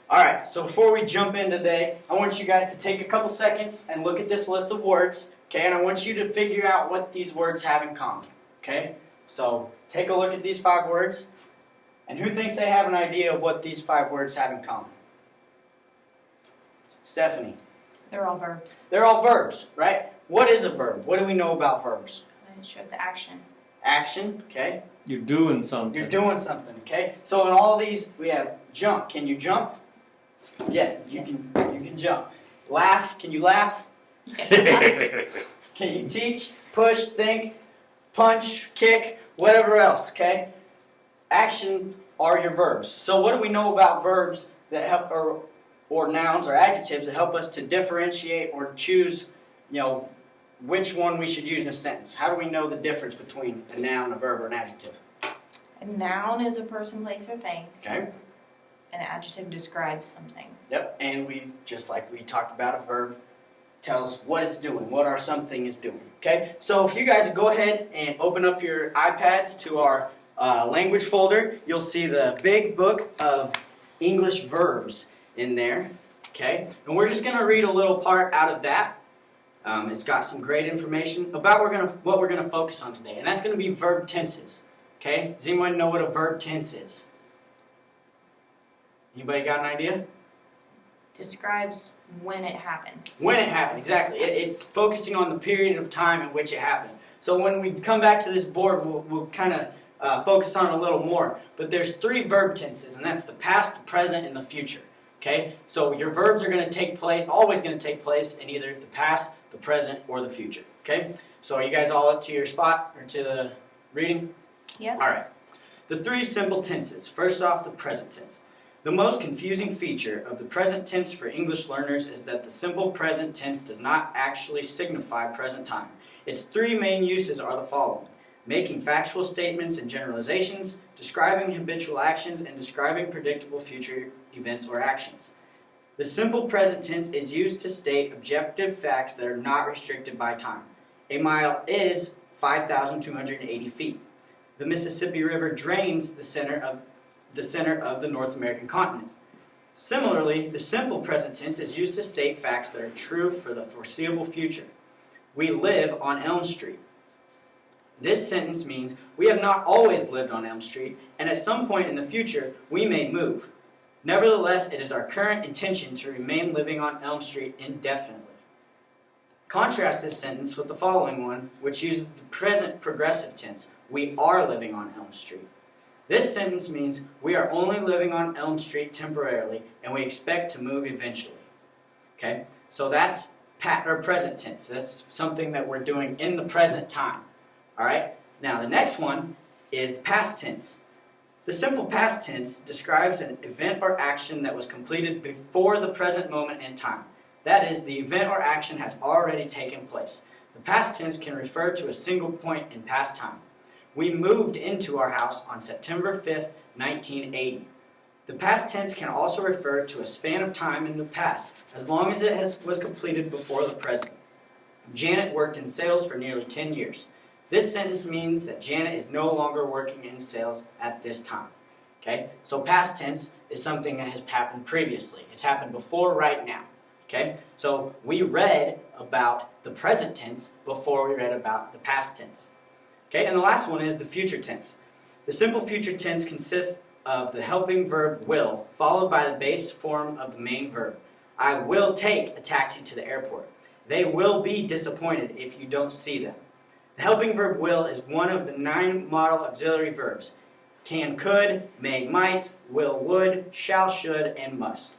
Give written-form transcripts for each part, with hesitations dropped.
Alright, so before we jump in today, I want you guys to take a couple seconds and look at this list of words, okay? And I want you to figure out what these words have in common, okay? So take a look at these 5 words, and who thinks they have an idea of what these 5 words have in common? Stephanie. They're all verbs. They're all verbs, right? What is a verb? What do we know about verbs? It shows action. Action, okay? You're doing something. You're doing something, okay? So in all these, we have jump. Can you jump? Yeah, you can jump. Laugh. Can you laugh? Can you teach, push, think, punch, kick, whatever else, okay? Action are your verbs. So what do we know about verbs that help, or nouns or adjectives that help us to differentiate or choose, which one we should use in a sentence? How do we know the difference between a noun, a verb, or an adjective? A noun is a person, place, or thing. Okay. An adjective describes something. Yep, and just like we talked about, a verb tells what it's doing, what our something is doing. Okay, so if you guys go ahead and open up your iPads to our language folder, you'll see the big book of English verbs in there. Okay, and we're just going to read a little part out of that. It's got some great information about what we're gonna focus on today, and that's going to be verb tenses. Okay, does anyone know what a verb tense is? Anybody got an idea? Describes when it happened. When it happened, exactly. It's focusing on the period of time in which it happened. So when we come back to this board, we'll kind of focus on it a little more. But there's 3 verb tenses, and that's the past, the present, and the future. Okay? So your verbs are going to always going to take place in either the past, the present, or the future. Okay? So are you guys all up to your spot, or to the reading? Yep. All right. The 3 simple tenses. First off, the present tense. The most confusing feature of the present tense for English learners is that the simple present tense does not actually signify present time. Its 3 main uses are the following: making factual statements and generalizations, describing habitual actions, and describing predictable future events or actions. The simple present tense is used to state objective facts that are not restricted by time. A mile is 5,280 feet. The Mississippi River drains the center of the North American continent. Similarly, the simple present tense is used to state facts that are true for the foreseeable future. We live on Elm Street. This sentence means we have not always lived on Elm Street, and at some point in the future, we may move. Nevertheless, it is our current intention to remain living on Elm Street indefinitely. Contrast this sentence with the following one, which uses the present progressive tense. We are living on Elm Street. This sentence means we are only living on Elm Street temporarily, and we expect to move eventually. Okay, so that's present tense. That's something that we're doing in the present time. All right. Now the next one is past tense. The simple past tense describes an event or action that was completed before the present moment in time. That is, the event or action has already taken place. The past tense can refer to a single point in past time. We moved into our house on September 5th, 1980. The past tense can also refer to a span of time in the past, as long as it was completed before the present. Janet worked in sales for nearly 10 years. This sentence means that Janet is no longer working in sales at this time. Okay? So past tense is something that has happened previously. It's happened before, right now. Okay? So we read about the present tense before we read about the past tense. Okay? And the last one is the future tense. The simple future tense consists of the helping verb will, followed by the base form of the main verb. I will take a taxi to the airport. They will be disappointed if you don't see them. The helping verb will is one of the 9 modal auxiliary verbs. Can, could, may, might, will, would, shall, should, and must.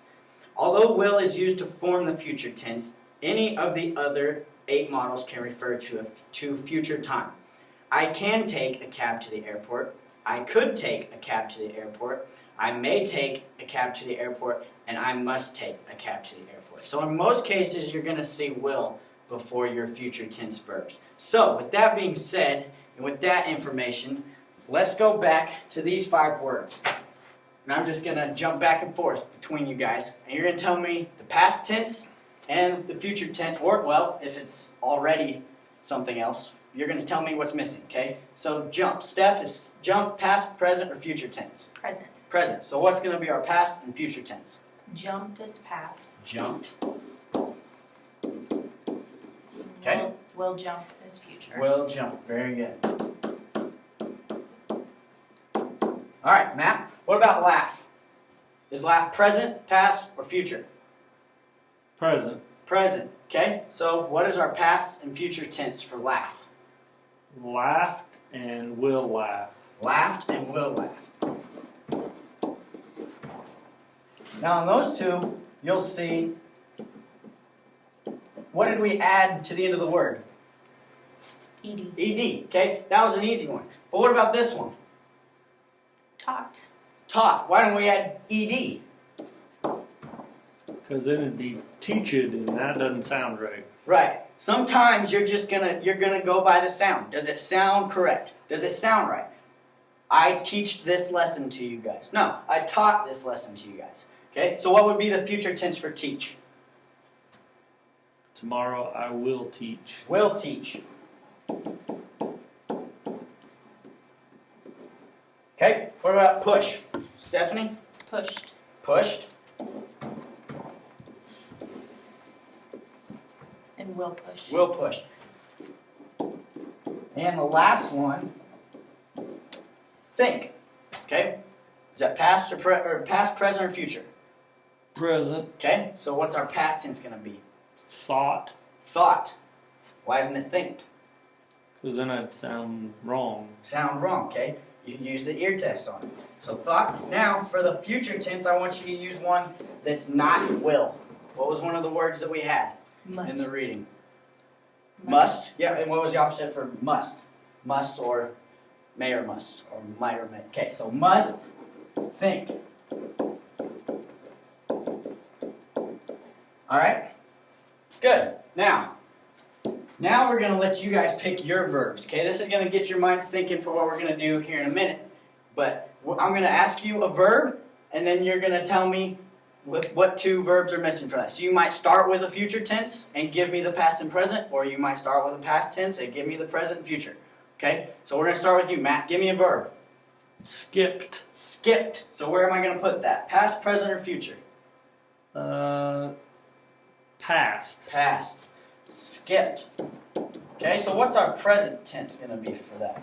Although will is used to form the future tense, any of the other 8 modals can refer to future time. I can take a cab to the airport. I could take a cab to the airport. I may take a cab to the airport, and I must take a cab to the airport. So in most cases, you're going to see will before your future tense verbs. So with that being said, and with that information, let's go back to these 5 words. And I'm just going to jump back and forth between you guys. And you're going to tell me the past tense and the future tense, or, well, if it's already something else, you're going to tell me what's missing, okay? So jump. Steph, is jump past, present, or future tense? Present. Present. So what's going to be our past and future tense? Jumped is past. Jumped. Okay. Will jump is future. Will jump. Very good. All right, Matt. What about laugh? Is laugh present, past, or future? Present. Present. Okay. So what is our past and future tense for laugh? Laughed and will laugh. Laughed and will laugh. Now on those two, you'll see, what did we add to the end of the word? Ed. ED, okay? That was an easy one. But what about this one? Taught. Taught. Why don't we add ED? Because then it'd be teach it, and that doesn't sound right. Right. Sometimes you're gonna go by the sound. Does it sound correct? Does it sound right? I teach this lesson to you guys. No, I taught this lesson to you guys. Okay? So what would be the future tense for teach? Tomorrow I will teach. Will teach. Okay, what about push? Stephanie? Pushed. Pushed. And will push. Will push. And the last one, think. Okay? Is that past or past, present, or future? Present. Okay, so what's our past tense going to be? Thought. Thought. Why isn't it think? Because then I'd sound wrong. Sound wrong, okay? You can use the ear test on it. So thought. Now, for the future tense, I want you to use one that's not will. What was one of the words that we had Must. in the reading? Must. Yeah, and what was the opposite for must? Must or may or must, or might or may. Okay, so must, think. Alright? Good. Now we're going to let you guys pick your verbs. Okay, this is going to get your minds thinking for what we're going to do here in a minute. But I'm going to ask you a verb, and then you're going to tell me what two verbs are missing for that. So you might start with a future tense and give me the past and present, or you might start with a past tense and give me the present and future. Okay, so we're going to start with you, Matt. Give me a verb. Skipped. Skipped. So where am I going to put that? Past, present, or future? Past. Past. Skipped. Okay, so what's our present tense going to be for that?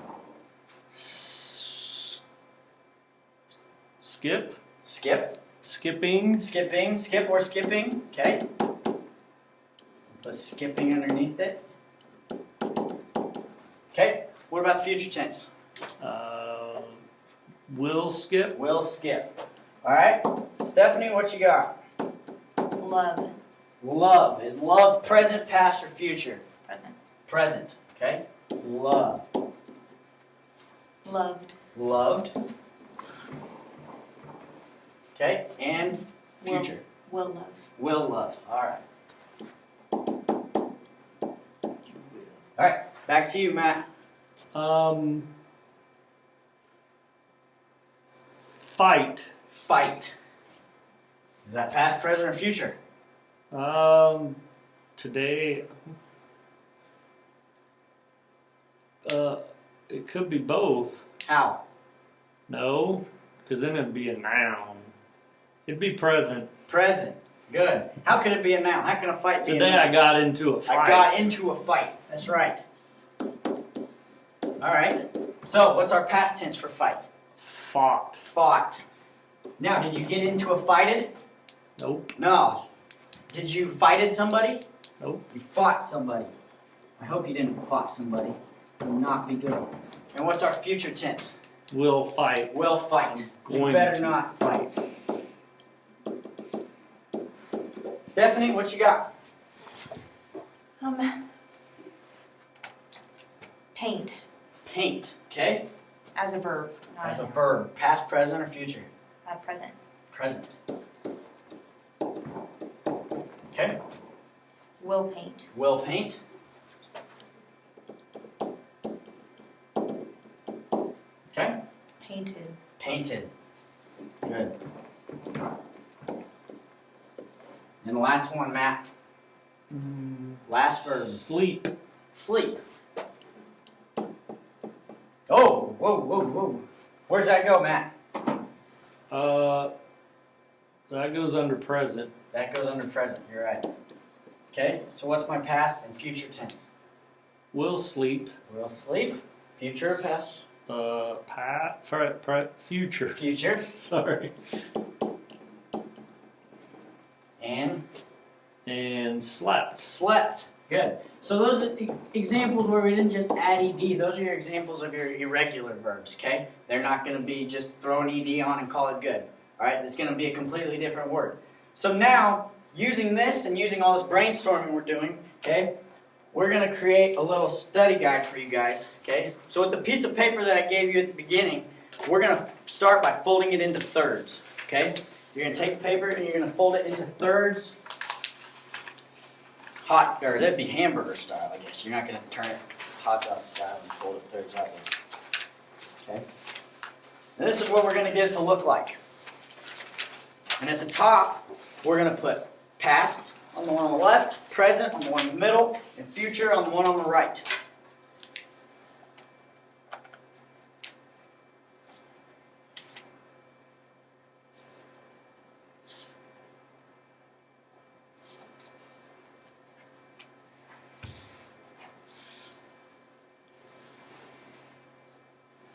Skip. Skip. Skipping. Skipping. Skip or skipping. Okay. Put skipping underneath it. Okay, what about future tense? Will skip. Will skip. Alright, Stephanie, what you got? Love. Love. Is love present, past, or future? Present. Present. Okay. Love. Loved. Loved. Okay. And future. Will love. Will love. Alright. Alright. Back to you, Matt. Fight. Fight. Is that past, present, or future? Today. It could be both. How? No, because then it'd be a noun. It'd be present. Present. Good. How can it be a noun? How can a fight be Today a noun? I got into a fight. I got into a fight. That's right. Alright. So, what's our past tense for fight? Fought. Fought. Now, did you get into a fighted? Nope. No. Did you fighted somebody? Nope. You fought somebody. I hope you didn't fought somebody. It would not be good. And what's our future tense? Will fight. Will fight. You Going better to. not fight. Stephanie, what you got? Paint. Paint. Okay? As a verb. Not As a noun. verb. Past, present, or future? Present. Present. Okay? Will paint. Will paint. Okay? Painted. Painted. Good. And the last one, Matt. Last verb. Sleep. Sleep. Oh, whoa, whoa, whoa. Where's that go, Matt? That goes under present. That goes under present. You're right. Okay, so what's my past and future tense? Will sleep. Will sleep. Future or past? Future. Future. Sorry. And Slept. slept. Good. So those are examples where we didn't just add ed. Those are your examples of your irregular verbs, okay? They're not going to be just throw an ed on and call it good. All right? It's going to be a completely different word. So now, using this and using all this brainstorming we're doing, okay, we're going to create a little study guide for you guys, okay? So with the piece of paper that I gave you at the beginning, we're going to start by folding it into thirds, okay? You're going to take the paper and you're going to fold it into thirds. Or that'd be hamburger style, I guess. You're not going to turn it hot dog style and fold it thirds that way. Okay? And this is what we're going to get it to look like. And at the top, we're going to put past on the one on the left, present on the one in the middle, and future on the one on the right.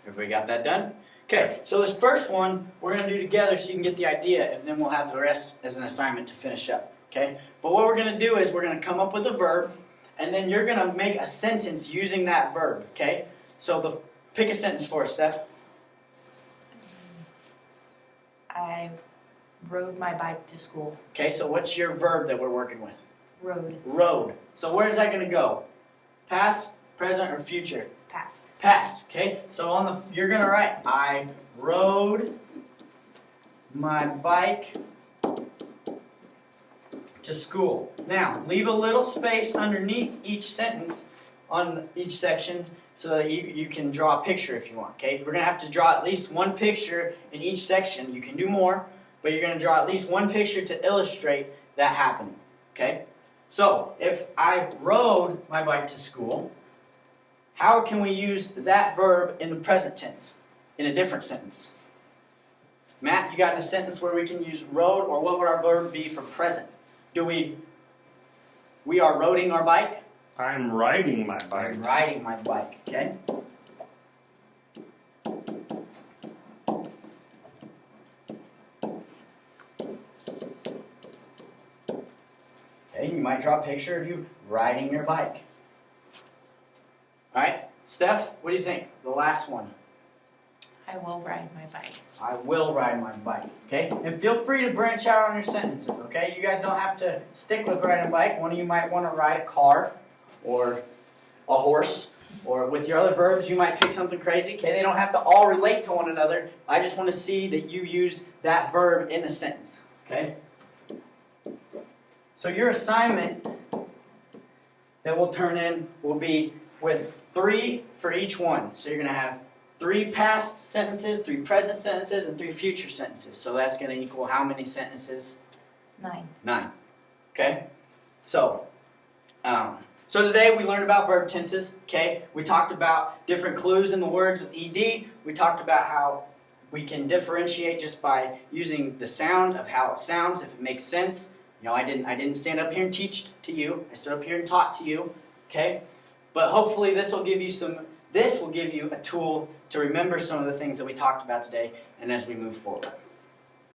Everybody got that done? Okay, so this first one we're going to do together so you can get the idea, and then we'll have the rest as an assignment to finish up. Okay? But what we're going to do is we're going to come up with a verb, and then you're going to make a sentence using that verb. Okay? So pick a sentence for us, Steph. I rode my bike to school. Okay, so what's your verb that we're working with? Rode. Rode. So where's that going to go? Past, present, or future? Past. Past. Okay, so you're going to write, I rode my bike to school. Now, leave a little space underneath each sentence on each section so that you can draw a picture if you want, okay? We're going to have to draw at least one picture in each section. You can do more, but you're going to draw at least one picture to illustrate that happening, okay? So, if I rode my bike to school, how can we use that verb in the present tense in a different sentence? Matt, you got a sentence where we can use rode, or what would our verb be for present? We are roding our bike? I'm riding my bike. I'm riding my bike, okay? Okay, you might draw a picture of you riding your bike. Alright, Steph, what do you think? The last one. I will ride my bike. I will ride my bike, okay? And feel free to branch out on your sentences, okay? You guys don't have to stick with riding a bike. One of you might want to ride a car or a horse, or with your other verbs, you might pick something crazy, okay? They don't have to all relate to one another. I just want to see that you use that verb in the sentence, okay? So your assignment that we'll turn in will be with 3 for each one. So you're going to have 3 past sentences, 3 present sentences, and 3 future sentences. So that's going to equal how many sentences? 9. 9. Okay? So today we learned about verb tenses. Okay? We talked about different clues in the words with ed. We talked about how we can differentiate just by using the sound of how it sounds, if it makes sense. You know, I didn't stand up here and teach to you. I stood up here and taught to you. Okay? But hopefully this will give you a tool to remember some of the things that we talked about today and as we move forward.